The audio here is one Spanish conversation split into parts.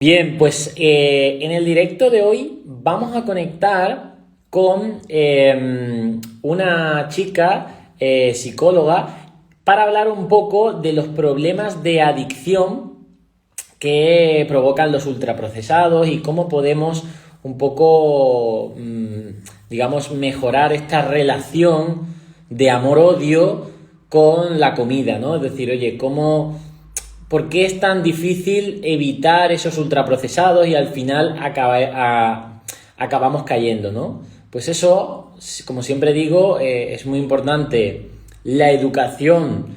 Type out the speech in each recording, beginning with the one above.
Bien, pues en el directo de hoy vamos a conectar con una chica psicóloga para hablar un poco de los problemas de adicción que provocan los ultraprocesados y cómo podemos un poco, digamos, mejorar esta relación de amor-odio con la comida, ¿no? Es decir, oye, ¿por qué es tan difícil evitar esos ultraprocesados y al final acabamos cayendo, ¿no? Pues eso, como siempre digo, es muy importante la educación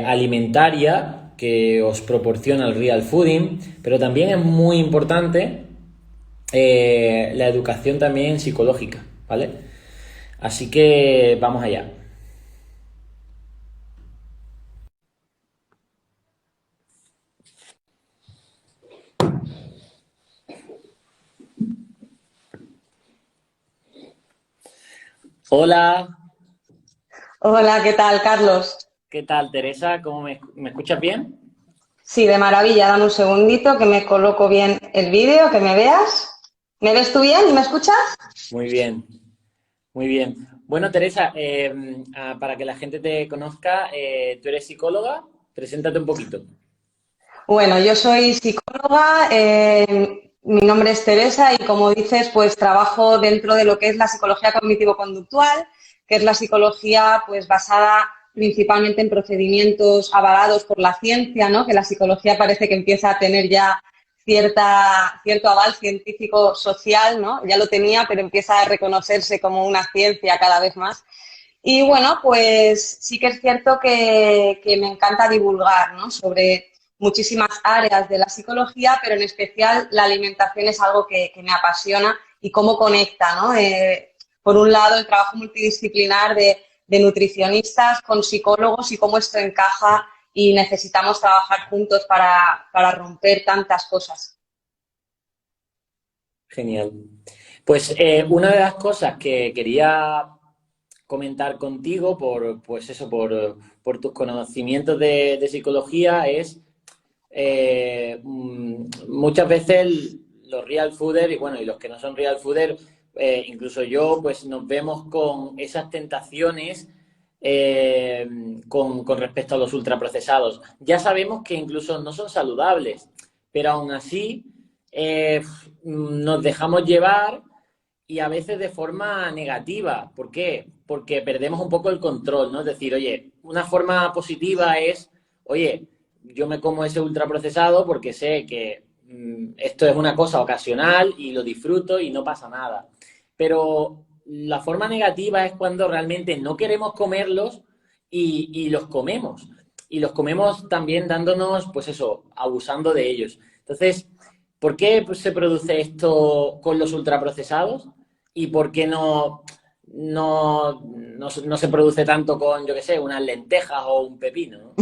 alimentaria que os proporciona el real fooding, pero también es muy importante la educación también psicológica, ¿vale? Así que vamos allá. Hola, Hola, ¿qué tal, Carlos? ¿qué tal, Teresa? ¿Me escuchas bien? Sí, de maravilla. Dame un segundito que me coloco bien el vídeo, que me veas. ¿Me ves tú bien y me escuchas? Muy bien, muy bien. Bueno, Teresa, para que la gente te conozca, tú eres psicóloga, preséntate un poquito. Bueno, yo soy psicóloga, mi nombre es Teresa y como dices, pues trabajo dentro de lo que es la psicología cognitivo-conductual, que es la psicología pues basada principalmente en procedimientos avalados por la ciencia, ¿no? Que la psicología parece que empieza a tener ya cierto aval científico social, ¿no? Ya lo tenía, pero empieza a reconocerse como una ciencia cada vez más. Y bueno, pues sí que es cierto que me encanta divulgar, ¿no? Sobre muchísimas áreas de la psicología, pero en especial la alimentación es algo que me apasiona y cómo conecta, ¿no? Por un lado, el trabajo multidisciplinar de nutricionistas con psicólogos y cómo esto encaja y necesitamos trabajar juntos para romper tantas cosas. Genial. Pues una de las cosas que quería comentar contigo por tus conocimientos de psicología es muchas veces los real fooders y bueno, y los que no son real fooders, incluso yo, pues nos vemos con esas tentaciones eh, con respecto a los ultraprocesados. Ya sabemos que incluso no son saludables, pero aún así nos dejamos llevar y a veces de forma negativa. ¿Por qué? Porque perdemos un poco el control, ¿no? Es decir, oye, una forma positiva es, oye, yo me como ese ultraprocesado porque sé que esto es una cosa ocasional y lo disfruto y no pasa nada. Pero la forma negativa es cuando realmente no queremos comerlos y los comemos. Y los comemos también dándonos, pues eso, abusando de ellos. Entonces, ¿por qué pues, se produce esto con los ultraprocesados? ¿Y por qué no se produce tanto con, yo qué sé, unas lentejas o un pepino, ¿no?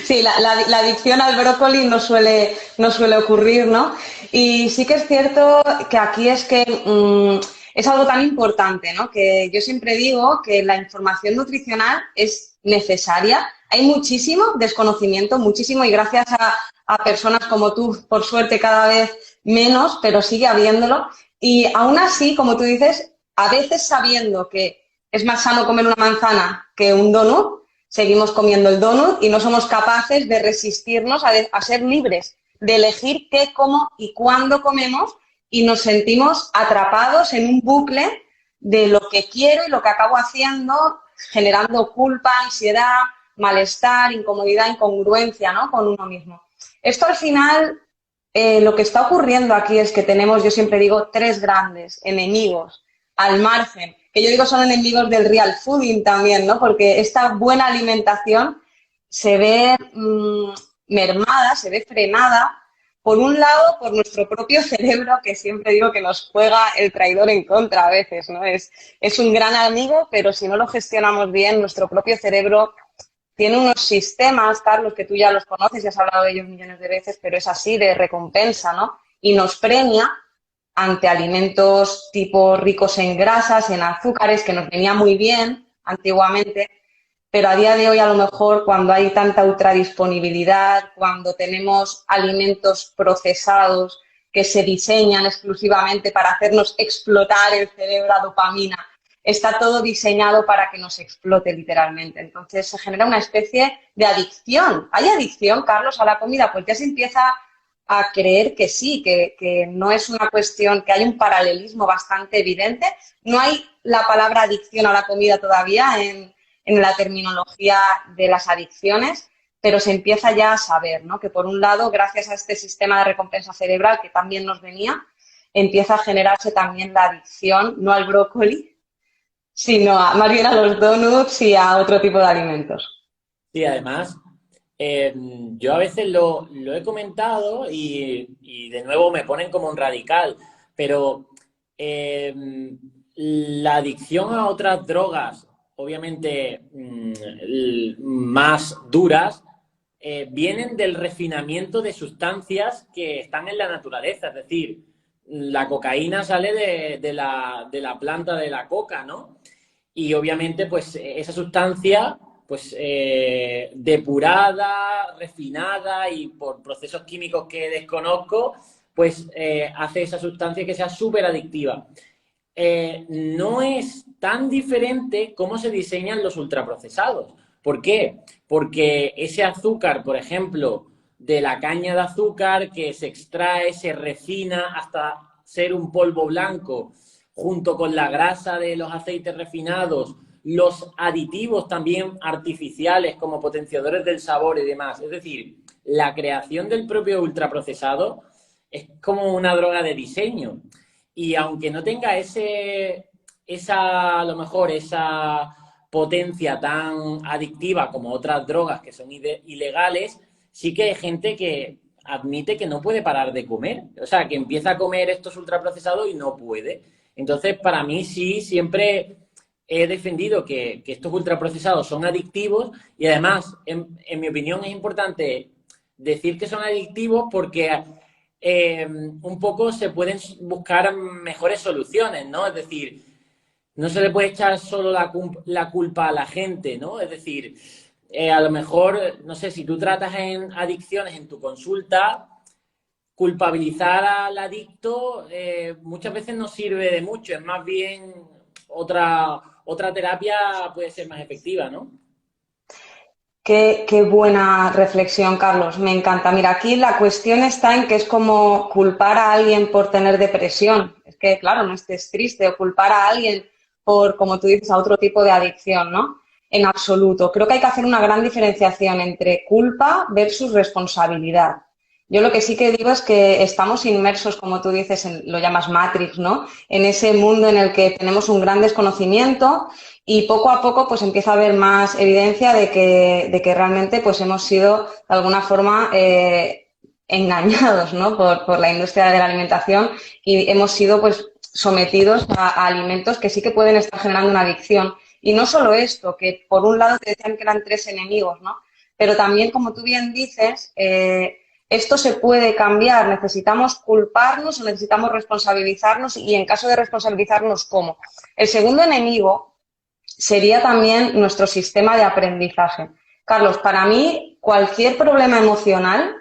Sí, la adicción al brócoli no suele ocurrir, ¿no? Y sí que es cierto que aquí es que es algo tan importante, ¿no? Que yo siempre digo que la información nutricional es necesaria. Hay muchísimo desconocimiento, muchísimo, y gracias a personas como tú, por suerte, cada vez menos, pero sigue habiéndolo. Y aún así, como tú dices, a veces sabiendo que es más sano comer una manzana que un donut, seguimos comiendo el donut y no somos capaces de resistirnos a ser libres, de elegir qué, cómo y cuándo comemos y nos sentimos atrapados en un bucle de lo que quiero y lo que acabo haciendo, generando culpa, ansiedad, malestar, incomodidad, incongruencia, ¿no? Con uno mismo. Esto al final, lo que está ocurriendo aquí es que tenemos, yo siempre digo, tres grandes enemigos al margen, que yo digo son enemigos del real fooding también, ¿no? Porque esta buena alimentación se ve mermada, se ve frenada, por un lado, por nuestro propio cerebro, que siempre digo que nos juega el traidor en contra a veces, ¿no? Es un gran amigo, pero si no lo gestionamos bien, nuestro propio cerebro tiene unos sistemas, Carlos, que tú ya los conoces y has hablado de ellos millones de veces, pero es así, de recompensa, ¿no? Y nos premia ante alimentos tipo ricos en grasas, en azúcares, que nos venía muy bien antiguamente, pero a día de hoy a lo mejor cuando hay tanta ultradisponibilidad, cuando tenemos alimentos procesados que se diseñan exclusivamente para hacernos explotar el cerebro, la dopamina, está todo diseñado para que nos explote literalmente. Entonces se genera una especie de adicción. ¿Hay adicción, Carlos, a la comida? Pues ya se empieza a creer que sí, que no es una cuestión, que hay un paralelismo bastante evidente. No hay la palabra adicción a la comida todavía en la terminología de las adicciones, pero se empieza ya a saber, ¿no? Que por un lado, gracias a este sistema de recompensa cerebral que también nos venía, empieza a generarse también la adicción, no al brócoli, sino más bien a los donuts y a otro tipo de alimentos. Sí, además, yo a veces lo he comentado y de nuevo me ponen como un radical, pero la adicción a otras drogas, obviamente más duras, vienen del refinamiento de sustancias que están en la naturaleza. Es decir, la cocaína sale de la planta de la coca, ¿no? Y obviamente, pues esa sustancia, pues depurada, refinada y por procesos químicos que desconozco, pues hace esa sustancia que sea súper adictiva. No es tan diferente cómo se diseñan los ultraprocesados. ¿Por qué? Porque ese azúcar, por ejemplo, de la caña de azúcar que se extrae, se refina hasta ser un polvo blanco, junto con la grasa de los aceites refinados, los aditivos también artificiales como potenciadores del sabor y demás. Es decir, la creación del propio ultraprocesado es como una droga de diseño. Y aunque no tenga a lo mejor esa potencia tan adictiva como otras drogas que son ilegales, sí que hay gente que admite que no puede parar de comer. O sea, que empieza a comer estos ultraprocesados y no puede. Entonces, para mí sí, siempre he defendido que estos ultraprocesados son adictivos y además, en mi opinión, es importante decir que son adictivos porque un poco se pueden buscar mejores soluciones, ¿no? Es decir, no se le puede echar solo la culpa a la gente, ¿no? Es decir, a lo mejor, no sé, si tú tratas en adicciones en tu consulta, culpabilizar al adicto muchas veces no sirve de mucho, es más bien otra terapia puede ser más efectiva, ¿no? Qué buena reflexión, Carlos. Me encanta. Mira, aquí la cuestión está en que es como culpar a alguien por tener depresión. Es que, claro, no estés triste o culpar a alguien por, como tú dices, a otro tipo de adicción, ¿no? En absoluto. Creo que hay que hacer una gran diferenciación entre culpa versus responsabilidad. Yo lo que sí que digo es que estamos inmersos, como tú dices, lo llamas Matrix, ¿no? En ese mundo en el que tenemos un gran desconocimiento y poco a poco pues empieza a haber más evidencia de que realmente pues hemos sido de alguna forma engañados, ¿no? por la industria de la alimentación y hemos sido pues sometidos a alimentos que sí que pueden estar generando una adicción. Y no solo esto, que por un lado te decían que eran tres enemigos, ¿no? Pero también, como tú bien dices, esto se puede cambiar. Necesitamos culparnos o necesitamos responsabilizarnos y en caso de responsabilizarnos, ¿cómo? El segundo enemigo sería también nuestro sistema de aprendizaje. Carlos, para mí, cualquier problema emocional,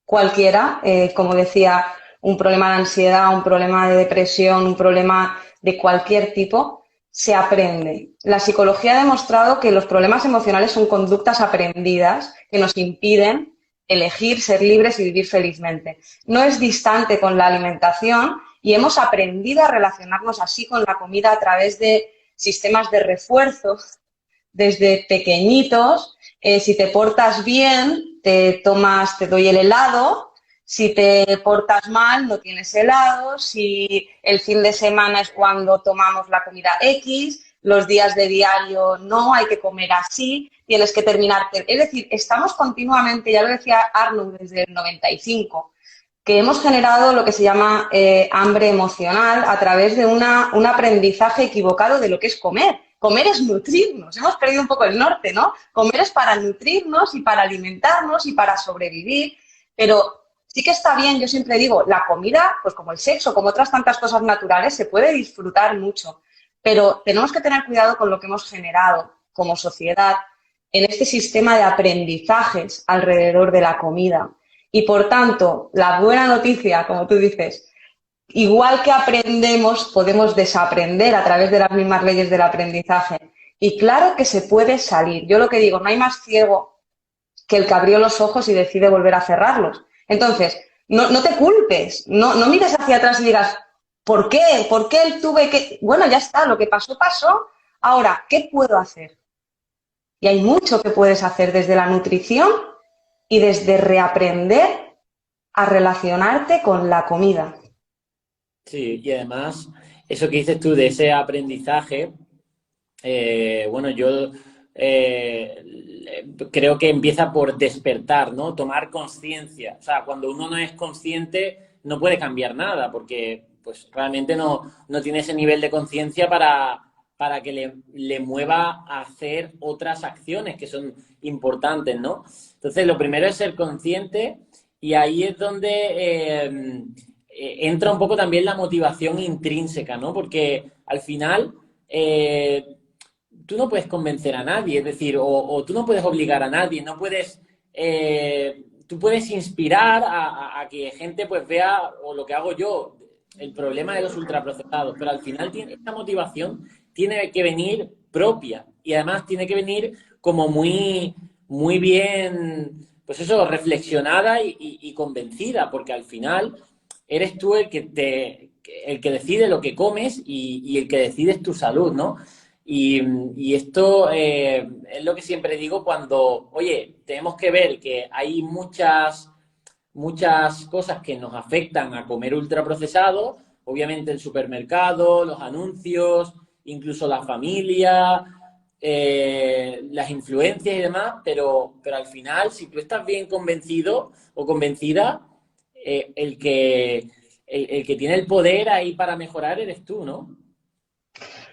cualquiera, como decía, un problema de ansiedad, un problema de depresión, un problema de cualquier tipo, se aprende. La psicología ha demostrado que los problemas emocionales son conductas aprendidas que nos impiden elegir ser libres y vivir felizmente. No es distante con la alimentación y hemos aprendido a relacionarnos así con la comida a través de sistemas de refuerzo desde pequeñitos. Si te portas bien, te doy el helado. Si te portas mal, no tienes helado. Si el fin de semana es cuando tomamos la comida X, los días de diario no, hay que comer así, tienes que terminarte. Es decir, estamos continuamente, ya lo decía Arnold desde el 95, que hemos generado lo que se llama hambre emocional a través de un aprendizaje equivocado de lo que es comer. Comer es nutrirnos, hemos perdido un poco el norte, ¿no? Comer es para nutrirnos y para alimentarnos y para sobrevivir, pero sí que está bien, yo siempre digo, la comida, pues como el sexo, como otras tantas cosas naturales, se puede disfrutar mucho, pero tenemos que tener cuidado con lo que hemos generado como sociedad en este sistema de aprendizajes alrededor de la comida. Y por tanto, la buena noticia, como tú dices, igual que aprendemos, podemos desaprender a través de las mismas leyes del aprendizaje. Y claro que se puede salir. Yo lo que digo, no hay más ciego que el que abrió los ojos y decide volver a cerrarlos. Entonces, no te culpes, no mires hacia atrás y digas, ¿por qué? ¿Por qué él tuve que...? Bueno, ya está, lo que pasó, pasó. Ahora, ¿qué puedo hacer? Y hay mucho que puedes hacer desde la nutrición y desde reaprender a relacionarte con la comida. Sí, y además, eso que dices tú de ese aprendizaje, bueno, yo creo que empieza por despertar, ¿no? Tomar conciencia. O sea, cuando uno no es consciente, no puede cambiar nada, porque pues realmente no tiene ese nivel de conciencia para que le mueva a hacer otras acciones que son importantes, ¿no? Entonces, lo primero es ser consciente y ahí es donde entra un poco también la motivación intrínseca, ¿no? Porque al final tú no puedes convencer a nadie, es decir, o tú no puedes obligar a nadie, no puedes... tú puedes inspirar a que gente pues vea, o lo que hago yo, el problema de los ultraprocesados, pero al final esta motivación tiene que venir propia y además tiene que venir como muy bien, pues eso, reflexionada y convencida, porque al final eres tú el que decide lo que comes y el que decides tu salud, ¿no? Y esto es lo que siempre digo cuando, oye, tenemos que ver que hay muchas cosas que nos afectan a comer ultraprocesado, obviamente el supermercado, los anuncios, incluso la familia, las influencias y demás, pero al final, si tú estás bien convencido o convencida, el que tiene el poder ahí para mejorar eres tú, ¿no?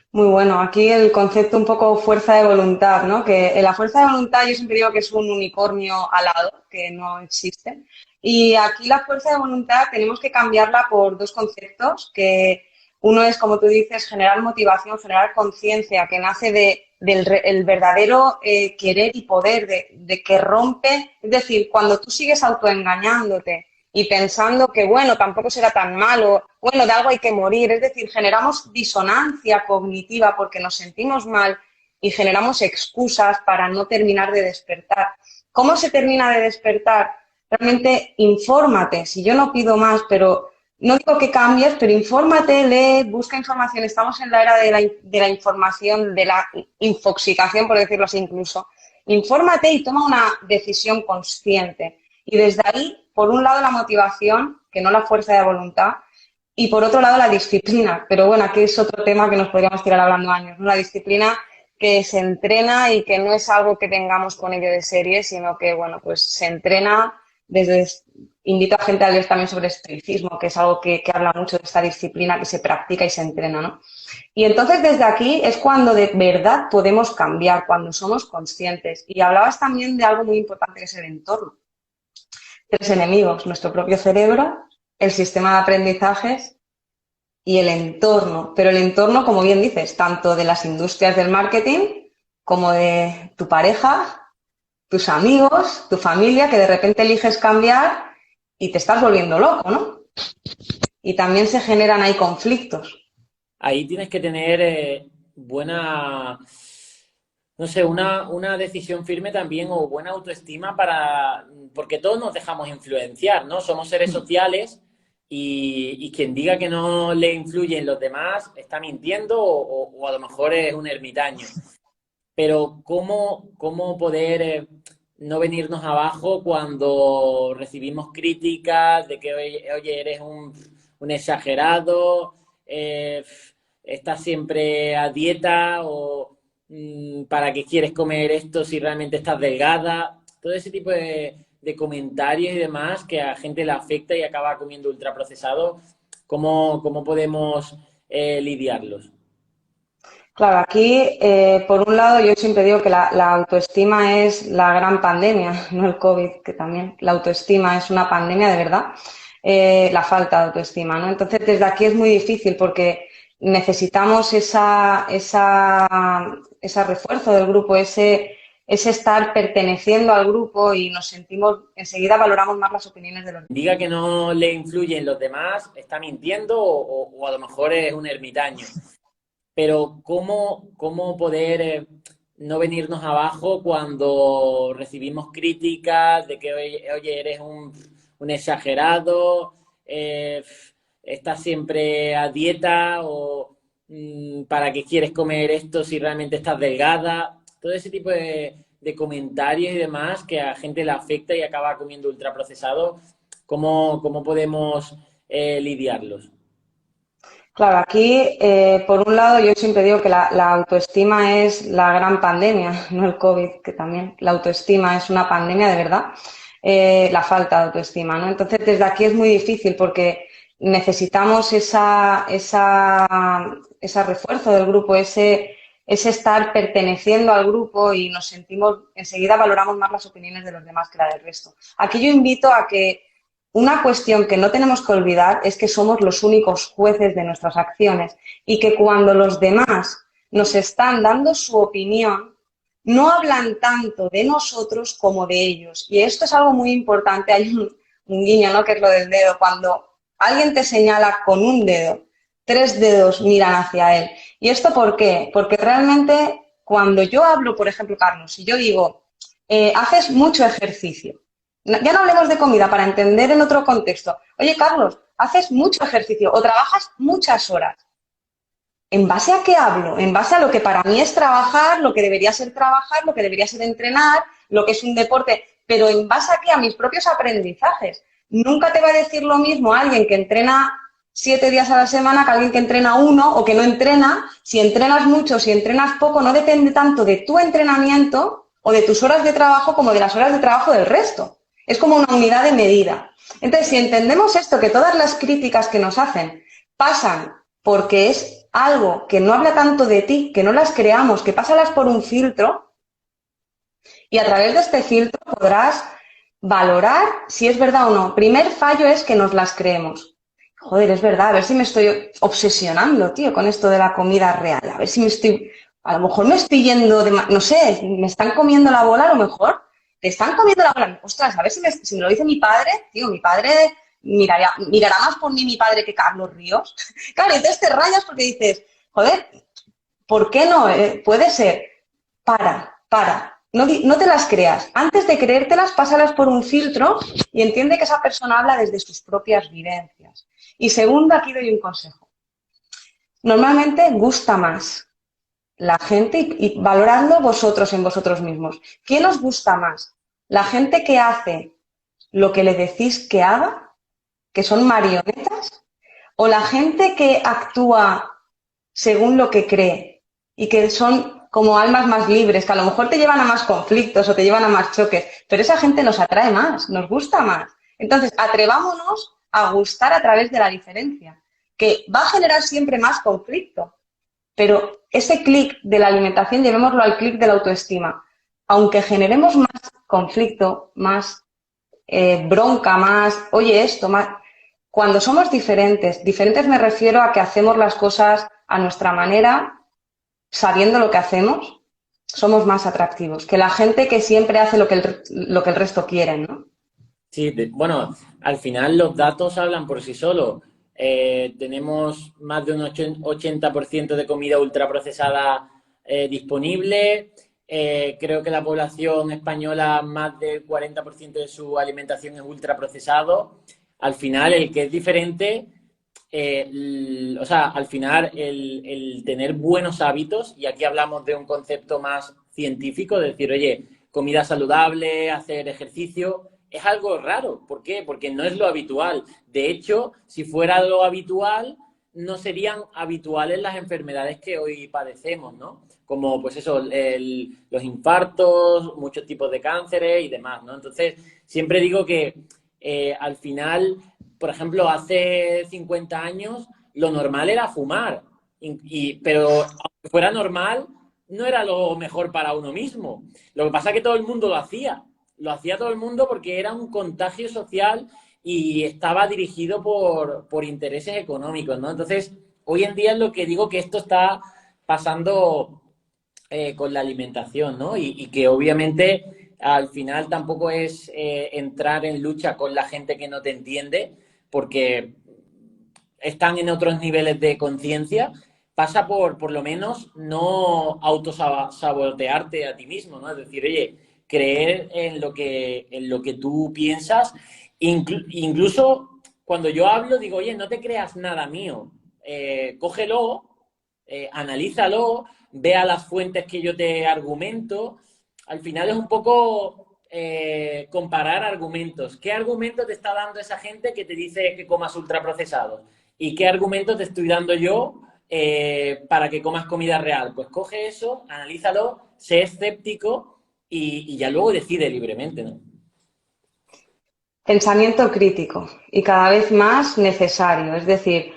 Muy bueno, aquí el concepto un poco fuerza de voluntad, ¿no? Que la fuerza de voluntad yo siempre digo que es un unicornio alado, que no existe. Y aquí la fuerza de voluntad tenemos que cambiarla por dos conceptos, que uno es, como tú dices, generar motivación, generar conciencia, que nace del verdadero querer y poder, de que rompe, es decir, cuando tú sigues autoengañándote y pensando que, bueno, tampoco será tan malo, bueno, de algo hay que morir, es decir, generamos disonancia cognitiva porque nos sentimos mal y generamos excusas para no terminar de despertar. ¿Cómo se termina de despertar? Realmente infórmate, si yo no pido más, pero no digo que cambies, pero infórmate, lee, busca información. Estamos en la era de la información, de la infoxicación, por decirlo así incluso. Infórmate y toma una decisión consciente. Y desde ahí, por un lado, la motivación, que no la fuerza de voluntad, y por otro lado, la disciplina. Pero bueno, aquí es otro tema que nos podríamos tirar hablando años, ¿no? La disciplina que se entrena y que no es algo que tengamos con ello de serie, sino que, bueno, pues se entrena desde... Invito a gente a leer también sobre estoicismo, que es algo que habla mucho de esta disciplina que se practica y se entrena, ¿no? Y entonces desde aquí es cuando de verdad podemos cambiar, cuando somos conscientes. Y hablabas también de algo muy importante que es el entorno. Tres enemigos, nuestro propio cerebro, el sistema de aprendizajes y el entorno. Pero el entorno, como bien dices, tanto de las industrias del marketing como de tu pareja, tus amigos, tu familia, que de repente eliges cambiar y te estás volviendo loco, ¿no? Y también se generan ahí conflictos. Ahí tienes que tener buena, no sé, una decisión firme también o buena autoestima porque todos nos dejamos influenciar, ¿no? Somos seres sociales y quien diga que no le influyen los demás está mintiendo o a lo mejor es un ermitaño. Pero ¿cómo poder no venirnos abajo cuando recibimos críticas de que, oye, eres un exagerado, estás siempre a dieta o para qué quieres comer esto si realmente estás delgada? Todo ese tipo de comentarios y demás que a gente le afecta y acaba comiendo ultraprocesado, ¿cómo podemos lidiarlos? Claro, aquí, por un lado, yo siempre digo que la autoestima es la gran pandemia, no el COVID, que también la autoestima es una pandemia de verdad, la falta de autoestima, ¿no? Entonces, desde aquí es muy difícil porque necesitamos ese refuerzo del grupo, ese estar perteneciendo al grupo y nos sentimos, enseguida valoramos más las opiniones de los demás. Diga que no le influyen los demás, está mintiendo o a lo mejor es un ermitaño. Pero ¿cómo poder no venirnos abajo cuando recibimos críticas de que, oye, eres un exagerado, estás siempre a dieta o ¿para qué quieres comer esto si realmente estás delgada? Todo ese tipo de comentarios y demás que a gente le afecta y acaba comiendo ultraprocesado, ¿cómo podemos lidiarlos? Claro, aquí, por un lado, yo siempre digo que la autoestima es la gran pandemia, no el COVID, que también la autoestima es una pandemia de verdad, la falta de autoestima, ¿no? Entonces, desde aquí es muy difícil porque necesitamos ese refuerzo del grupo, ese estar perteneciendo al grupo y nos sentimos, enseguida valoramos más las opiniones de los demás que la del resto. Aquí yo invito a que una cuestión que no tenemos que olvidar es que somos los únicos jueces de nuestras acciones y que cuando los demás nos están dando su opinión, no hablan tanto de nosotros como de ellos. Y esto es algo muy importante. Hay un guiño, ¿no?, que es lo del dedo. Cuando alguien te señala con un dedo, 3 dedos miran hacia él. ¿Y esto por qué? Porque realmente cuando yo hablo, por ejemplo, Carlos, si yo digo, haces mucho ejercicio, ya no hablemos de comida para entender en otro contexto. Oye, Carlos, haces mucho ejercicio o trabajas muchas horas. ¿En base a qué hablo? En base a lo que para mí es trabajar, lo que debería ser trabajar, lo que debería ser entrenar, lo que es un deporte, pero en base a qué, a mis propios aprendizajes. Nunca te va a decir lo mismo alguien que entrena 7 días a la semana que alguien que entrena 1 o que no entrena. Si entrenas mucho, si entrenas poco, no depende tanto de tu entrenamiento o de tus horas de trabajo como de las horas de trabajo del resto. Es como una unidad de medida. Entonces, si entendemos esto, que todas las críticas que nos hacen pasan porque es algo que no habla tanto de ti, que no las creamos, que pásalas por un filtro y a través de este filtro podrás valorar si es verdad o no. Primer fallo es que nos las creemos. Joder, es verdad, a ver si me estoy obsesionando, tío, con esto de la comida real. A ver si a lo mejor me estoy yendo no sé, me están comiendo la bola a lo mejor. Te están comiendo la bola. Ostras, a ver si me lo dice mi padre, tío, mi padre mirará más por mí mi padre que Carlos Ríos. Claro, entonces te rayas porque dices, joder, ¿por qué no? Puede ser. Para. No te las creas. Antes de creértelas, pásalas por un filtro y entiende que esa persona habla desde sus propias vivencias. Y segundo, aquí doy un consejo. Normalmente gusta más la gente y valoradlo vosotros en vosotros mismos. ¿Quién os gusta más? ¿La gente que hace lo que le decís que haga, que son marionetas? ¿O la gente que actúa según lo que cree y que son como almas más libres, que a lo mejor te llevan a más conflictos o te llevan a más choques, pero esa gente nos atrae más, nos gusta más? Entonces, atrevámonos a gustar a través de la diferencia, que va a generar siempre más conflicto. Pero ese clic de la alimentación, llevémoslo al clic de la autoestima. Aunque generemos más conflicto, más bronca, más, oye, esto, más... Cuando somos diferentes me refiero a que hacemos las cosas a nuestra manera, sabiendo lo que hacemos, somos más atractivos que la gente que siempre hace lo que el resto quiere, ¿no? Sí, bueno, al final los datos hablan por sí solos. Tenemos más de un 80% de comida ultraprocesada disponible. Creo que la población española, más del 40% de su alimentación es ultraprocesado. Al final, el que es diferente, o sea, al final el tener buenos hábitos, y aquí hablamos de un concepto más científico, de decir, oye, comida saludable, hacer ejercicio, es algo raro. ¿Por qué? Porque no es lo habitual. De hecho, si fuera lo habitual, no serían habituales las enfermedades que hoy padecemos, ¿no? Como, pues eso, los infartos, muchos tipos de cánceres y demás, ¿no? Entonces, siempre digo que al final, por ejemplo, hace 50 años, lo normal era fumar. Pero aunque fuera normal, no era lo mejor para uno mismo. Lo que pasa es que todo el mundo lo hacía. Lo hacía todo el mundo porque era un contagio social y estaba dirigido por intereses económicos, ¿no? Entonces, hoy en día es lo que digo, que esto está pasando con la alimentación, ¿no? Y que obviamente al final tampoco es entrar en lucha con la gente que no te entiende, porque están en otros niveles de conciencia. Pasa por lo menos no autosabotearte a ti mismo, ¿no? Es decir, oye, creer en lo que tú piensas. Incluso cuando yo hablo, digo, oye, no te creas nada mío. Cógelo, analízalo, vea las fuentes que yo te argumento. Al final es un poco comparar argumentos. ¿Qué argumento te está dando esa gente que te dice que comas ultraprocesados? ¿Y qué argumento te estoy dando yo para que comas comida real? Pues coge eso, analízalo, sé escéptico y ya luego decide libremente, ¿no? Pensamiento crítico y cada vez más necesario. Es decir,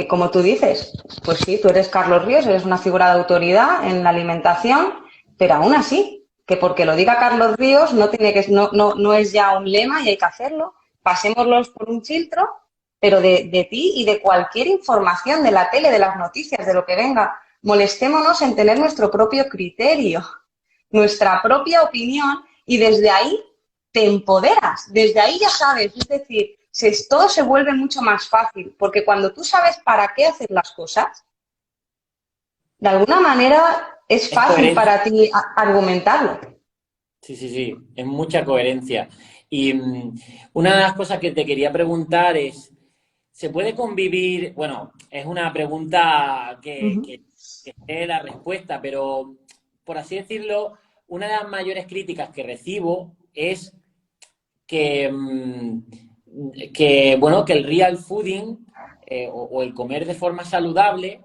como tú dices, pues sí, tú eres Carlos Ríos, eres una figura de autoridad en la alimentación, pero aún así, que porque lo diga Carlos Ríos no, tiene que, no es ya un lema y hay que hacerlo. Pasémoslos por un filtro, pero de ti y de cualquier información, de la tele, de las noticias, de lo que venga, molestémonos en tener nuestro propio criterio, nuestra propia opinión y desde ahí te empoderas, desde ahí ya sabes, es decir, todo se vuelve mucho más fácil, porque cuando tú sabes para qué hacer las cosas, de alguna manera es Es fácil coherencia. para ti argumentarlo. Sí, sí, sí, es mucha coherencia. Y una de las cosas que te quería preguntar es, ¿se puede convivir? Bueno, es una pregunta que sé la respuesta, pero por así decirlo, una de las mayores críticas que recibo es que, bueno, que el real fooding o el comer de forma saludable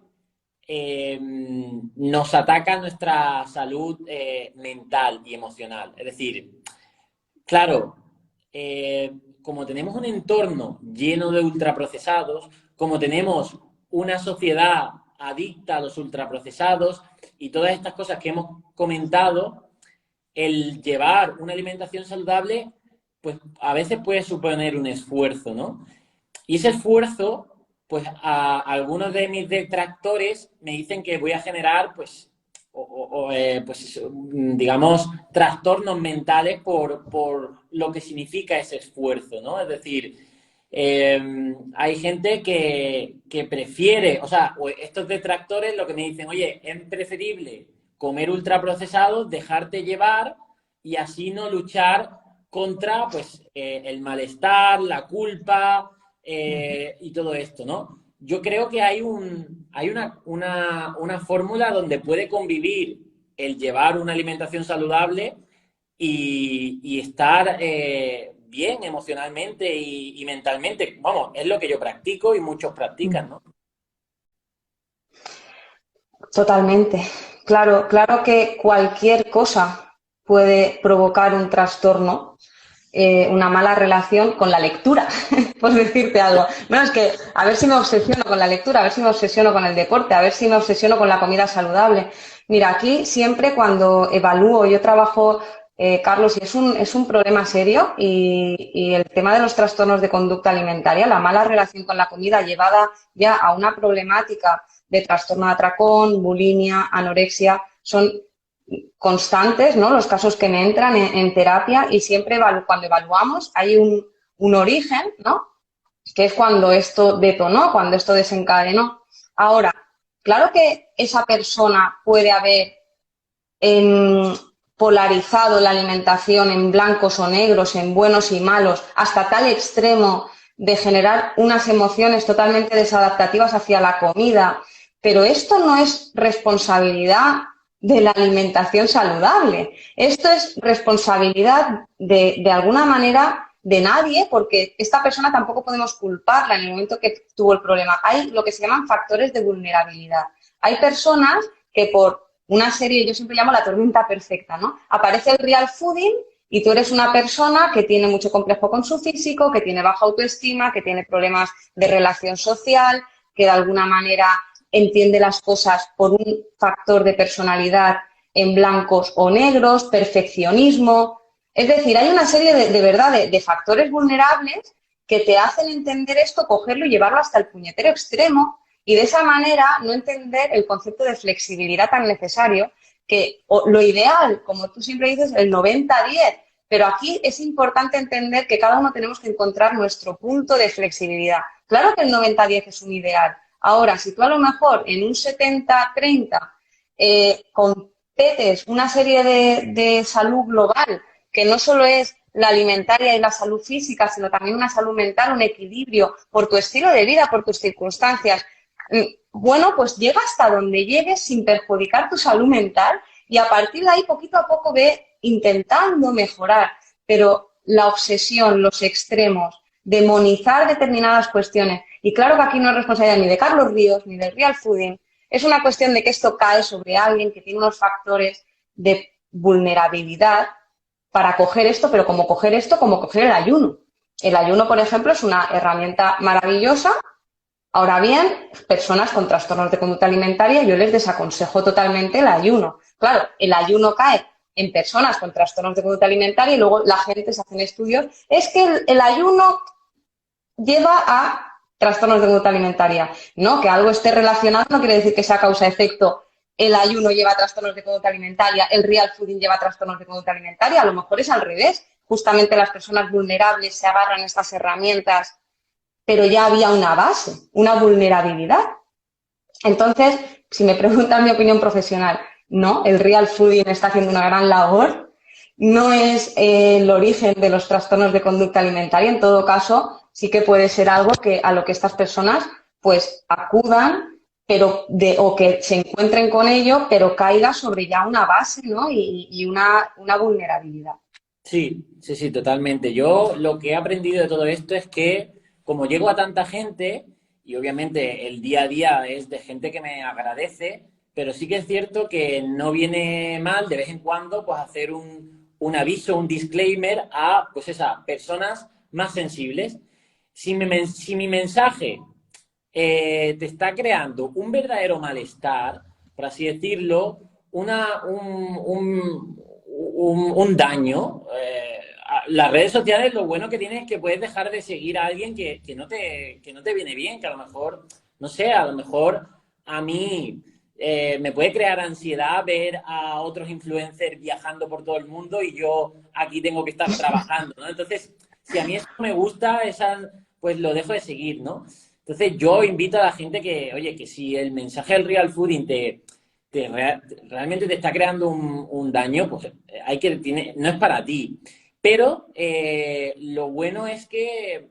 nos ataca nuestra salud mental y emocional. Es decir, claro, como tenemos un entorno lleno de ultraprocesados, como tenemos una sociedad adicta a los ultraprocesados y todas estas cosas que hemos comentado, el llevar una alimentación saludable, pues a veces puede suponer un esfuerzo, ¿no? Y ese esfuerzo, pues a algunos de mis detractores me dicen que voy a generar, pues, pues digamos, trastornos mentales por lo que significa ese esfuerzo, ¿no? Es decir, hay gente que prefiere, o sea, estos detractores lo que me dicen, oye, es preferible comer ultraprocesados, dejarte llevar y así no luchar contra, pues, el malestar, la culpa, y todo esto, ¿no? Yo creo que hay una fórmula donde puede convivir el llevar una alimentación saludable y estar bien emocionalmente y mentalmente. Vamos, es lo que yo practico y muchos practican, ¿no? Totalmente. Claro, claro que cualquier cosa puede provocar un trastorno, una mala relación con la lectura, por decirte algo. Bueno, es que a ver si me obsesiono con la lectura, a ver si me obsesiono con el deporte, a ver si me obsesiono con la comida saludable. Mira, aquí siempre cuando evalúo, yo trabajo, Carlos, y es un problema serio y el tema de los trastornos de conducta alimentaria, la mala relación con la comida llevada ya a una problemática de trastorno de atracón, bulimia, anorexia, son constantes, ¿no? Los casos que me entran en terapia y siempre cuando evaluamos hay un origen, ¿no? Que es cuando esto detonó, cuando esto desencadenó. Ahora, claro que esa persona puede haber en, polarizado la alimentación en blancos o negros, en buenos y malos, hasta tal extremo de generar unas emociones totalmente desadaptativas hacia la comida. Pero esto no es responsabilidad de la alimentación saludable. Esto es responsabilidad de alguna manera de nadie, porque esta persona tampoco podemos culparla en el momento que tuvo el problema. Hay lo que se llaman factores de vulnerabilidad. Hay personas que por una serie, yo siempre llamo la tormenta perfecta, ¿no? Aparece el real fooding y tú eres una persona que tiene mucho complejo con su físico, que tiene baja autoestima, que tiene problemas de relación social, que de alguna manera entiende las cosas por un factor de personalidad en blancos o negros, perfeccionismo. Es decir, hay una serie de verdad de factores vulnerables que te hacen entender esto, cogerlo y llevarlo hasta el puñetero extremo y de esa manera no entender el concepto de flexibilidad tan necesario que lo ideal, como tú siempre dices, el 90-10, pero aquí es importante entender que cada uno tenemos que encontrar nuestro punto de flexibilidad. Claro que el 90-10 es un ideal. Ahora, si tú a lo mejor en un 70-30 competes una serie de salud global, que no solo es la alimentaria y la salud física, sino también una salud mental, un equilibrio por tu estilo de vida, por tus circunstancias, bueno, pues llega hasta donde llegues sin perjudicar tu salud mental y a partir de ahí poquito a poco ve intentando mejorar, pero la obsesión, los extremos, demonizar determinadas cuestiones, y claro que aquí no es responsabilidad ni de Carlos Ríos ni del real fooding, es una cuestión de que esto cae sobre alguien que tiene unos factores de vulnerabilidad para coger esto, pero como coger esto, como coger el ayuno. El ayuno, por ejemplo, es una herramienta maravillosa. Ahora bien, personas con trastornos de conducta alimentaria, yo les desaconsejo totalmente el ayuno. Claro, el ayuno cae en personas con trastornos de conducta alimentaria y luego la gente se hacen estudios. Es que el ayuno lleva a trastornos de conducta alimentaria. No, que algo esté relacionado no quiere decir que sea causa-efecto. El ayuno lleva trastornos de conducta alimentaria, el real fooding lleva trastornos de conducta alimentaria. A lo mejor es al revés. Justamente las personas vulnerables se agarran a estas herramientas, pero ya había una base, una vulnerabilidad. Entonces, si me preguntan mi opinión profesional, no, el real fooding está haciendo una gran labor, no es el origen de los trastornos de conducta alimentaria, en todo caso, sí que puede ser algo que a lo que estas personas pues acudan, pero o que se encuentren con ello, pero caiga sobre ya una base, ¿no? Y una vulnerabilidad. Sí, sí, sí, totalmente. Yo lo que he aprendido de todo esto es que como llego a tanta gente, y obviamente el día a día es de gente que me agradece, pero sí que es cierto que no viene mal de vez en cuando pues hacer un aviso, un disclaimer a pues esas personas más sensibles. Si mi mensaje te está creando un verdadero malestar, por así decirlo, un daño. Las redes sociales lo bueno que tienen es que puedes dejar de seguir a alguien que no te viene bien, que a lo mejor, no sé, a lo mejor a mí me puede crear ansiedad ver a otros influencers viajando por todo el mundo y yo aquí tengo que estar trabajando, ¿no? Entonces, si a mí eso me gusta, pues lo dejo de seguir, ¿no? Entonces yo invito a la gente que, oye, que si el mensaje del real fooding realmente te está creando un daño, pues no es para ti. Pero lo bueno es que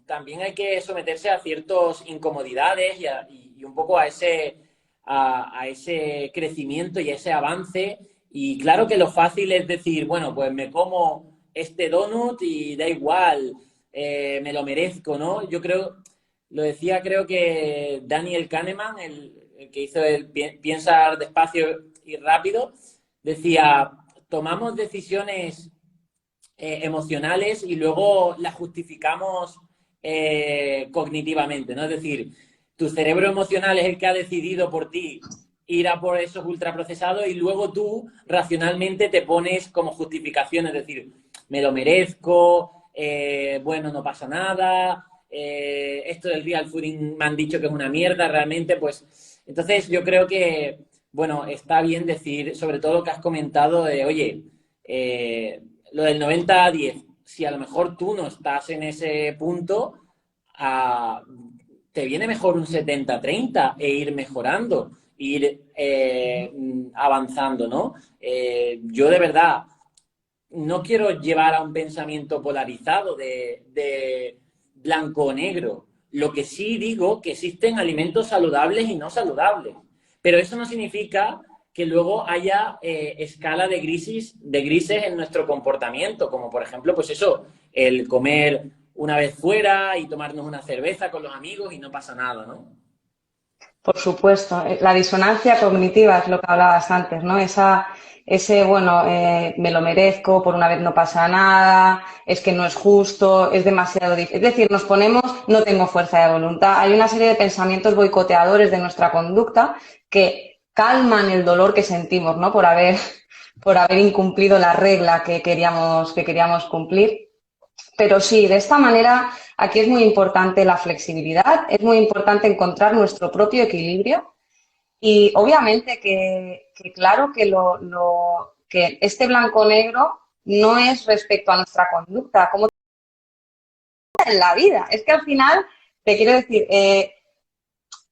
también hay que someterse a ciertas incomodidades y un poco a ese crecimiento y a ese avance. Y claro que lo fácil es decir, bueno, pues me como este donut y da igual, me lo merezco, ¿no? Yo creo que Daniel Kahneman, el que hizo el Piensa despacio y rápido, decía, tomamos decisiones emocionales y luego las justificamos cognitivamente, ¿no? Es decir, tu cerebro emocional es el que ha decidido por ti ir a por esos ultraprocesados y luego tú racionalmente te pones como justificación, es decir, me lo merezco, bueno, no pasa nada, esto del real fooding me han dicho que es una mierda realmente, pues entonces yo creo que, bueno, está bien decir, sobre todo lo que has comentado de, oye, lo del 90-10, si a lo mejor tú no estás en ese punto, te viene mejor un 70-30 e ir mejorando, ir avanzando, ¿no? Yo de verdad no quiero llevar a un pensamiento polarizado de blanco o negro. Lo que sí digo que existen alimentos saludables y no saludables. Pero eso no significa que luego haya escala de grises en nuestro comportamiento, como por ejemplo, pues eso, el comer una vez fuera y tomarnos una cerveza con los amigos y no pasa nada, ¿no? Por supuesto, la disonancia cognitiva es lo que hablabas antes, ¿no? Bueno, me lo merezco, por una vez no pasa nada, es que no es justo, es demasiado difícil. Es decir, nos ponemos, no tengo fuerza de voluntad. Hay una serie de pensamientos boicoteadores de nuestra conducta que calman el dolor que sentimos, ¿no? Por haber incumplido la regla que queríamos cumplir. Pero sí, de esta manera, aquí es muy importante la flexibilidad, es muy importante encontrar nuestro propio equilibrio Y obviamente que claro que, que este blanco-negro no es respecto a nuestra conducta, como en la vida. Es que al final, te quiero decir, en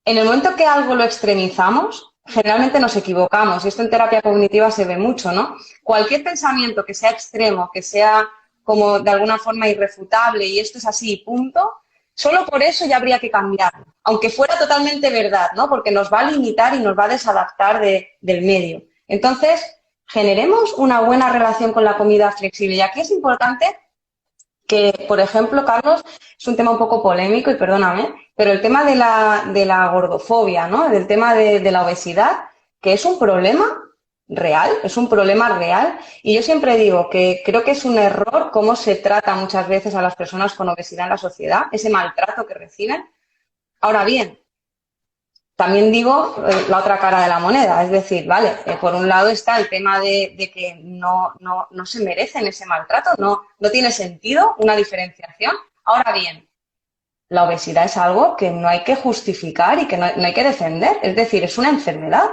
el momento que algo lo extremizamos, generalmente nos equivocamos, y esto en terapia cognitiva se ve mucho, ¿no? Cualquier pensamiento que sea extremo, que sea como de alguna forma irrefutable, y esto es así, punto, solo por eso ya habría que cambiarlo, aunque fuera totalmente verdad, ¿no? Porque nos va a limitar y nos va a desadaptar del medio. Entonces, generemos una buena relación con la comida flexible. Y aquí es importante que, por ejemplo, Carlos, es un tema un poco polémico y perdóname, pero el tema de la gordofobia, ¿no? Del tema de la obesidad, que es un problema real, es un problema real. Y yo siempre digo que creo que es un error cómo se trata muchas veces a las personas con obesidad en la sociedad, ese maltrato que reciben. Ahora bien, también digo la otra cara de la moneda, es decir, vale, por un lado está el tema de que no se merecen ese maltrato, no tiene sentido una diferenciación. Ahora bien, la obesidad es algo que no hay que justificar y que no hay que defender, es decir, es una enfermedad.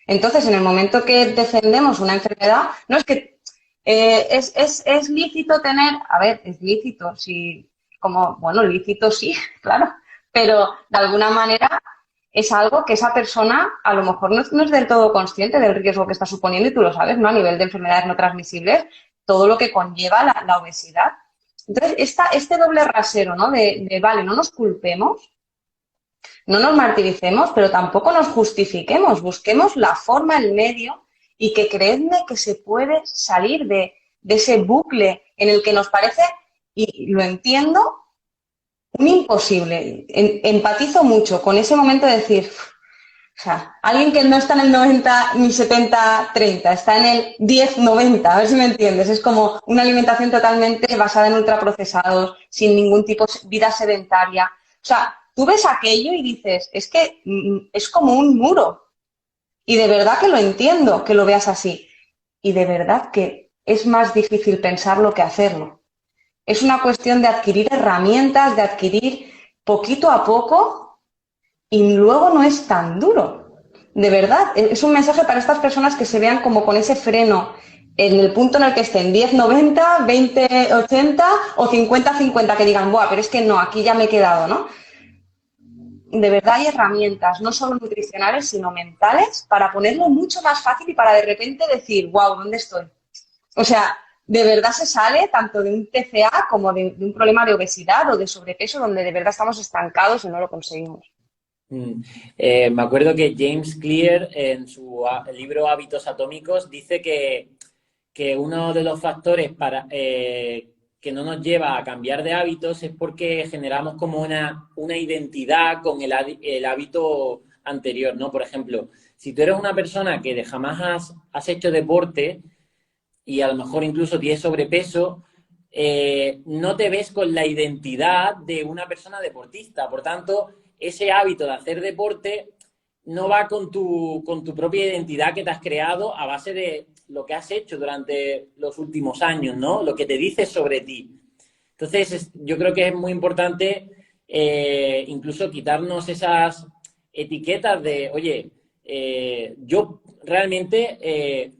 Entonces, en el momento que defendemos una enfermedad, no es que es lícito tener, a ver, es lícito, sí, como, bueno, lícito sí, claro, pero de alguna manera es algo que esa persona a lo mejor no es del todo consciente del riesgo que está suponiendo y tú lo sabes, ¿no? A nivel de enfermedades no transmisibles, todo lo que conlleva la obesidad. Entonces, este doble rasero, ¿no? Vale, no nos culpemos, no nos martiricemos, pero tampoco nos justifiquemos, busquemos la forma, el medio y que creedme que se puede salir de ese bucle en el que nos parece, y lo entiendo, un imposible. Empatizo mucho con ese momento de decir, o sea, alguien que no está en el 90 ni 70-30, está en el 10-90, a ver si me entiendes. Es como una alimentación totalmente basada en ultraprocesados, sin ningún tipo de vida sedentaria. O sea, tú ves aquello y dices, es que es como un muro. Y de verdad que lo entiendo, que lo veas así. Y de verdad que es más difícil pensarlo que hacerlo. Es una cuestión de adquirir herramientas, de adquirir poquito a poco y luego no es tan duro. De verdad, es un mensaje para estas personas que se vean como con ese freno en el punto en el que estén 10-90, 20-80 o 50-50, que digan, buah, pero es que no, aquí ya me he quedado, ¿no? De verdad hay herramientas, no solo nutricionales, sino mentales, para ponerlo mucho más fácil y para de repente decir, wow, ¿dónde estoy? O sea, de verdad se sale tanto de un TCA como de un problema de obesidad o de sobrepeso donde de verdad estamos estancados y no lo conseguimos. Me acuerdo que James Clear en su libro Hábitos Atómicos dice que uno de los factores para que no nos lleva a cambiar de hábitos es porque generamos como una identidad con el hábito anterior, ¿no? Por ejemplo, si tú eres una persona que jamás has hecho deporte y a lo mejor incluso tienes sobrepeso, no te ves con la identidad de una persona deportista. Por tanto, ese hábito de hacer deporte no va con tu propia identidad que te has creado a base de lo que has hecho durante los últimos años, ¿no? Lo que te dice sobre ti. Entonces, yo creo que es muy importante incluso quitarnos esas etiquetas de, oye, yo realmente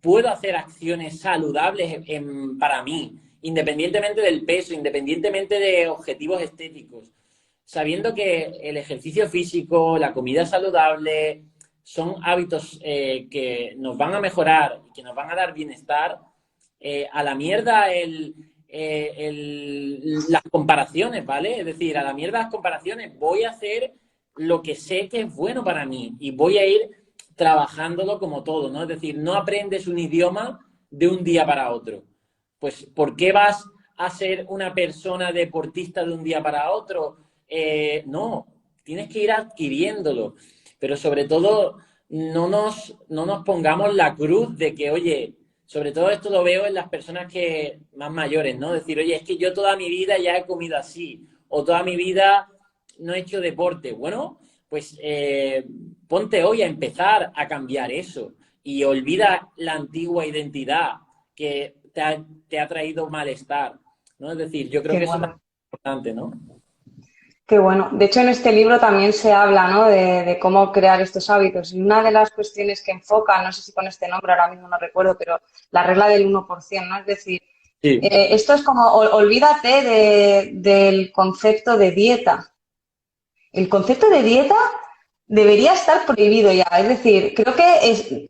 puedo hacer acciones saludables para mí, independientemente del peso, independientemente de objetivos estéticos, sabiendo que el ejercicio físico, la comida saludable, son hábitos que nos van a mejorar y que nos van a dar bienestar. A la mierda las comparaciones, ¿vale? Es decir, a la mierda las comparaciones. Voy a hacer lo que sé que es bueno para mí y voy a ir trabajándolo como todo, ¿no? Es decir, no aprendes un idioma de un día para otro. Pues, ¿por qué vas a ser una persona deportista de un día para otro? No, tienes que ir adquiriéndolo. Pero sobre todo, no nos pongamos la cruz de que, oye, sobre todo esto lo veo en las personas que más mayores, ¿no? Decir, oye, es que yo toda mi vida ya he comido así, o toda mi vida no he hecho deporte. Bueno, pues ponte hoy a empezar a cambiar eso y olvida la antigua identidad que te ha traído malestar, ¿no? Es decir, yo creo Qué que eso es bueno. importante, ¿no? Qué bueno. De hecho, en este libro también se habla, ¿no? De cómo crear estos hábitos. Y una de las cuestiones que enfoca, no sé si con este nombre ahora mismo no recuerdo, pero la regla del 1%, ¿no? Es decir, Sí, esto es como, olvídate del concepto de dieta. El concepto de dieta debería estar prohibido ya. Es decir, creo que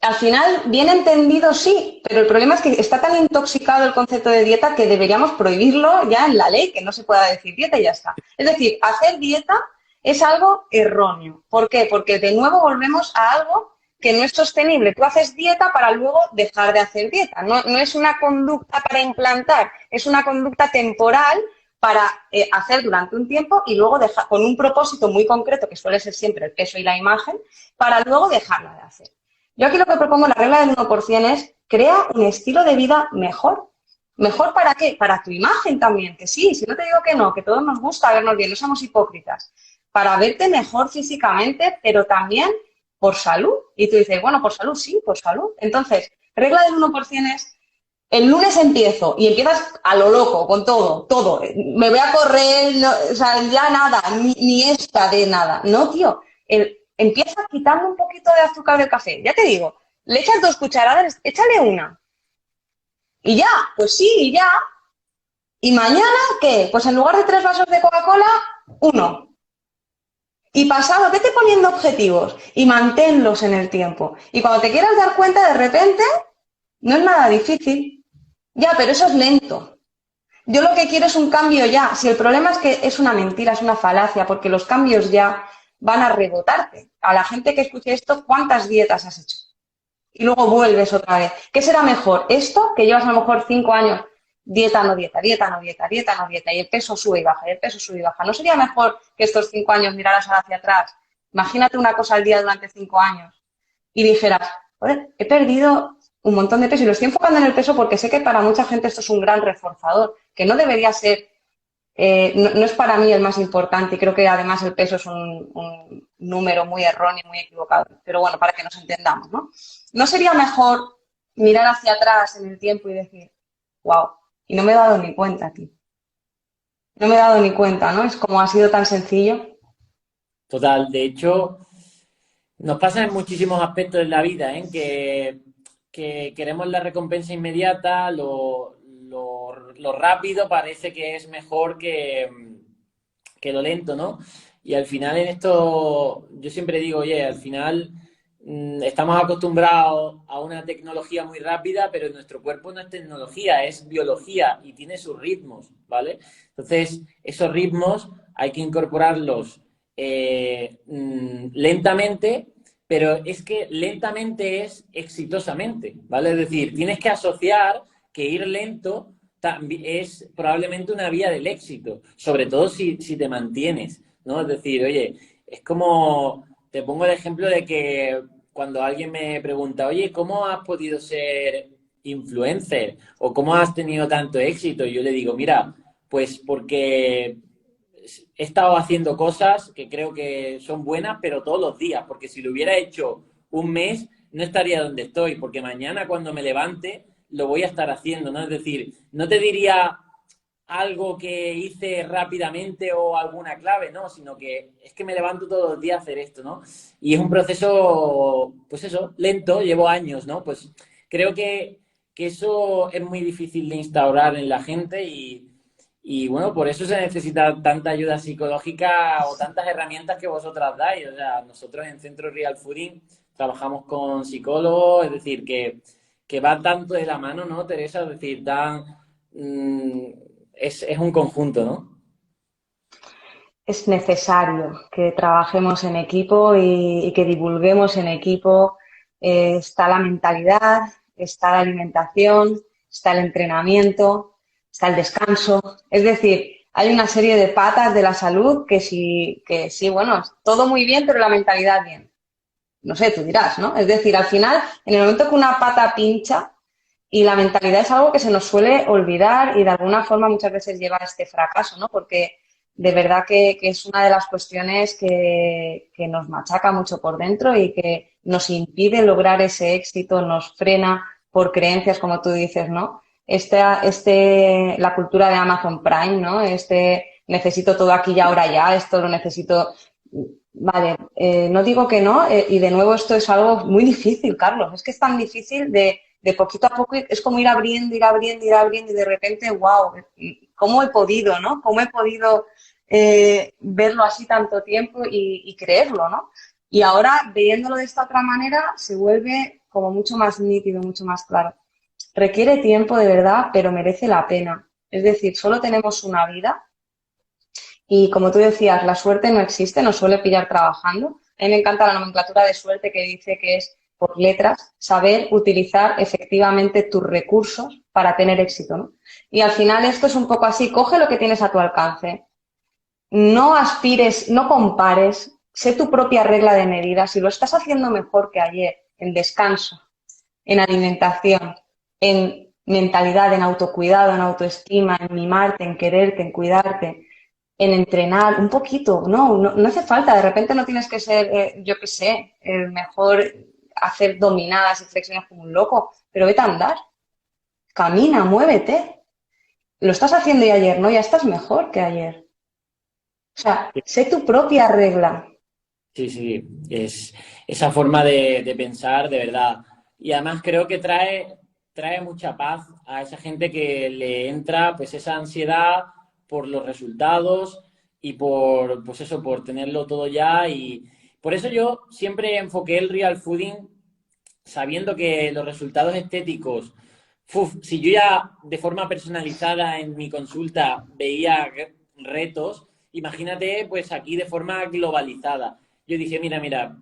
al final, bien entendido sí, pero el problema es que está tan intoxicado el concepto de dieta que deberíamos prohibirlo ya en la ley, que no se pueda decir dieta y ya está. Es decir, hacer dieta es algo erróneo. ¿Por qué? Porque de nuevo volvemos a algo que no es sostenible. Tú haces dieta para luego dejar de hacer dieta. No es una conducta para implantar, es una conducta temporal para hacer durante un tiempo y luego dejar con un propósito muy concreto, que suele ser siempre el peso y la imagen, para luego dejarla de hacer. Yo aquí lo que propongo, la regla del 1% es crea un estilo de vida mejor. ¿Mejor para qué? Para tu imagen también, que sí, si no te digo que no, que todos nos gusta vernos bien, no somos hipócritas. Para verte mejor físicamente, pero también por salud. Y tú dices, bueno, por salud, sí, por salud. Entonces, regla del 1% es el lunes empiezo y empiezas a lo loco, con todo, todo. Me voy a correr, no, o sea, ya nada, ni esta de nada. No, tío, empieza quitando un poquito de azúcar del café. Ya te digo, le echas 2 cucharadas, échale una. Y ya, pues sí, y ya. ¿Y mañana qué? Pues en lugar de 3 vasos de Coca-Cola, uno. Y pasado, vete poniendo objetivos y manténlos en el tiempo. Y cuando te quieras dar cuenta, de repente, no es nada difícil. Ya, pero eso es lento. Yo lo que quiero es un cambio ya. Si el problema es que es una mentira, es una falacia, porque los cambios ya van a rebotarte. A la gente que escuche esto, ¿cuántas dietas has hecho? Y luego vuelves otra vez. ¿Qué será mejor? Esto, que llevas a lo mejor 5 años, dieta, no dieta, dieta, no dieta, dieta, no dieta, y el peso sube y baja, y el peso sube y baja. ¿No sería mejor que estos 5 años miraras hacia atrás? Imagínate una cosa al día durante 5 años y dijeras, joder, he perdido un montón de peso y lo estoy enfocando en el peso porque sé que para mucha gente esto es un gran reforzador, que no debería ser, no es para mí el más importante y creo que además el peso es un número muy erróneo, muy equivocado, pero bueno, para que nos entendamos, ¿no? ¿No sería mejor mirar hacia atrás en el tiempo y decir, wow, y no me he dado ni cuenta, tío? No me he dado ni cuenta, ¿no? Es como ha sido tan sencillo. total. De hecho, nos pasa en muchísimos aspectos de la vida, ¿eh? Que queremos la recompensa inmediata, lo rápido parece que es mejor que lo lento, ¿no? Y al final en esto, yo siempre digo, oye, al final estamos acostumbrados a una tecnología muy rápida, pero nuestro cuerpo no es tecnología, es biología y tiene sus ritmos, ¿vale? Entonces, esos ritmos hay que incorporarlos lentamente, pero es que lentamente es exitosamente, ¿vale? Es decir, tienes que asociar que ir lento es probablemente una vía del éxito, sobre todo si te mantienes, ¿no? Es decir, oye, es como, te pongo el ejemplo de que cuando alguien me pregunta, oye, ¿cómo has podido ser influencer? ¿O cómo has tenido tanto éxito? Y yo le digo, mira, pues porque he estado haciendo cosas que creo que son buenas, pero todos los días, porque si lo hubiera hecho un mes, no estaría donde estoy, porque mañana cuando me levante lo voy a estar haciendo, ¿no? Es decir, no te diría algo que hice rápidamente o alguna clave, ¿no? Sino que es que me levanto todos los días a hacer esto, ¿no? Y es un proceso, pues eso, lento, llevo años, ¿no? Pues creo que eso es muy difícil de instaurar en la gente y bueno, por eso se necesita tanta ayuda psicológica o tantas herramientas que vosotras dais. O sea, nosotros en Centro Real Fooding trabajamos con psicólogos, es decir, que va tanto de la mano, ¿no, Teresa? Es decir, mm, es un conjunto, ¿no? Es necesario que trabajemos en equipo y que divulguemos en equipo. Está la mentalidad, está la alimentación, está el entrenamiento, está el descanso. Es decir, hay una serie de patas de la salud que sí, bueno, todo muy bien, pero la mentalidad bien. No sé, tú dirás, ¿no? Es decir, al final, en el momento que una pata pincha y la mentalidad es algo que se nos suele olvidar y de alguna forma muchas veces lleva a este fracaso, ¿no? Porque de verdad que es una de las cuestiones que nos machaca mucho por dentro y que nos impide lograr ese éxito, nos frena por creencias, como tú dices, ¿no? La cultura de Amazon Prime, ¿no? necesito todo aquí y ahora ya, esto lo necesito. Vale, no digo que no, y de nuevo esto es algo muy difícil, Carlos. Es que es tan difícil de poquito a poco, es como ir abriendo, ir abriendo, ir abriendo, y de repente, wow, ¿cómo he podido, no? ¿Cómo he podido verlo así tanto tiempo y creerlo, ¿no? Y ahora, viéndolo de esta otra manera, se vuelve como mucho más nítido, mucho más claro. Requiere tiempo de verdad, pero merece la pena. Es decir, solo tenemos una vida y como tú decías, la suerte no existe, nos suele pillar trabajando. A mí me encanta la nomenclatura de suerte que dice que es, por letras, saber utilizar efectivamente tus recursos para tener éxito, ¿no? Y al final esto es un poco así, coge lo que tienes a tu alcance, no aspires, no compares, sé tu propia regla de medida. Si lo estás haciendo mejor que ayer, en descanso, en alimentación, en mentalidad, en autocuidado, en autoestima, en mimarte, en quererte, en cuidarte, en entrenar un poquito, no hace falta, de repente no tienes que ser, yo qué sé, el mejor, hacer dominadas y flexiones como un loco, pero vete a andar, camina, muévete. Lo estás haciendo y ayer, ¿no? Ya estás mejor que ayer. O sea, sé tu propia regla. Sí, sí, es esa forma de pensar, de verdad. Y además creo que trae mucha paz a esa gente que le entra pues esa ansiedad por los resultados y por, pues eso, por tenerlo todo ya. Y por eso yo siempre enfoqué el real fooding sabiendo que los resultados estéticos, si yo ya de forma personalizada en mi consulta veía retos, imagínate pues aquí de forma globalizada. Yo dije, mira,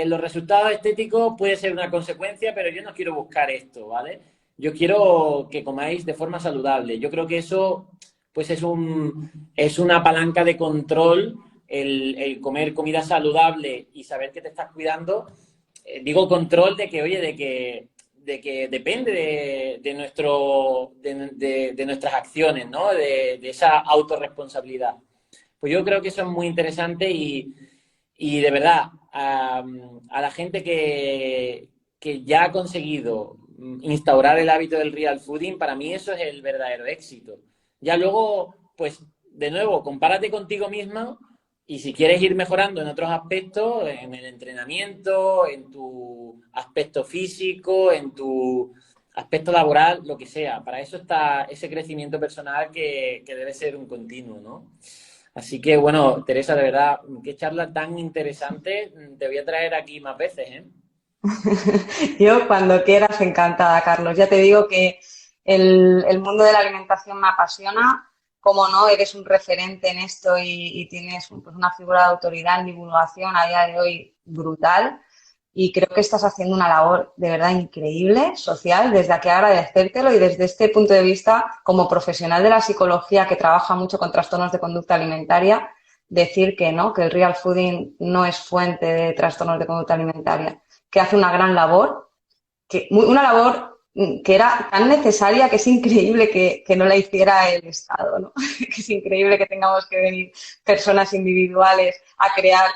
los resultados estéticos puede ser una consecuencia, pero yo no quiero buscar esto, ¿vale? Yo quiero que comáis de forma saludable. Yo creo que eso pues es una palanca de control, el comer comida saludable y saber que te estás cuidando. Digo control de que, oye, de que depende de nuestras acciones, ¿no? De esa autorresponsabilidad. Pues yo creo que eso es muy interesante y de verdad, a la gente que ya ha conseguido instaurar el hábito del real fooding, para mí eso es el verdadero éxito. Ya luego, pues, de nuevo, compárate contigo misma y si quieres ir mejorando en otros aspectos, en el entrenamiento, en tu aspecto físico, en tu aspecto laboral, lo que sea. Para eso está ese crecimiento personal que debe ser un continuo, ¿no? Así que, bueno, Teresa, de verdad, qué charla tan interesante. Te voy a traer aquí más veces, ¿eh? Yo cuando quieras, encantada, Carlos. Ya te digo que el mundo de la alimentación me apasiona. Como no, eres un referente en esto y tienes pues, una figura de autoridad en divulgación a día de hoy brutal. Y creo que estás haciendo una labor de verdad increíble, social, desde aquí agradecértelo y desde este punto de vista, como profesional de la psicología que trabaja mucho con trastornos de conducta alimentaria, decir que no, que el real fooding no es fuente de trastornos de conducta alimentaria, que hace una gran labor, una labor que era tan necesaria que es increíble que no la hiciera el Estado, ¿no? Que es increíble que tengamos que venir personas individuales a crear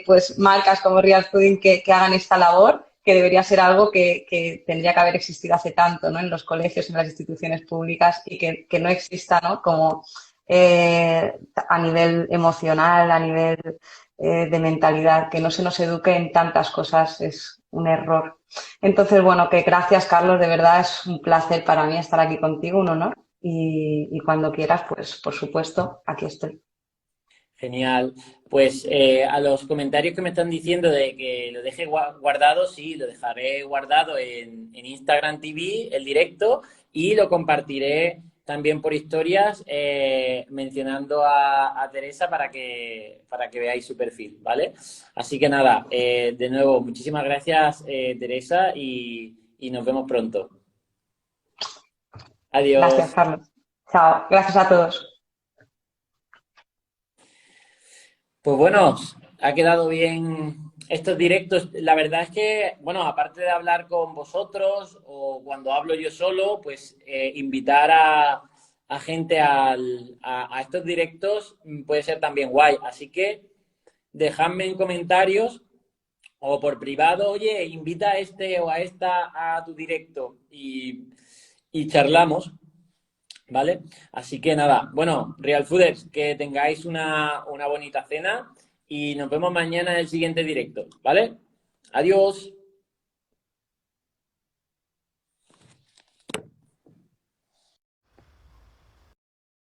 pues marcas como Real Fooding que hagan esta labor, que debería ser algo que tendría que haber existido hace tanto, ¿no? En los colegios, en las instituciones públicas y que no exista, ¿no? Como a nivel emocional, a nivel de mentalidad, que no se nos eduque en tantas cosas es un error. Entonces, bueno, que gracias, Carlos, de verdad es un placer para mí estar aquí contigo, un honor. Y cuando quieras, pues por supuesto, aquí estoy. Genial. Pues a los comentarios que me están diciendo de que lo deje guardado, sí, lo dejaré guardado en Instagram TV, el directo, y lo compartiré también por historias mencionando a Teresa para que veáis su perfil, ¿vale? Así que nada, de nuevo, muchísimas gracias, Teresa, y nos vemos pronto. Gracias, Adiós. Carlos. Chao. Gracias a todos. Pues bueno, ha quedado bien estos directos. La verdad es que, bueno, aparte de hablar con vosotros o cuando hablo yo solo, pues invitar a gente a estos directos puede ser también guay. Así que dejadme en comentarios o por privado, oye, invita a este o a esta a tu directo y charlamos. ¿vale? Así que nada, bueno, Real Fooders, que tengáis una bonita cena y nos vemos mañana en el siguiente directo, ¿vale? Adiós.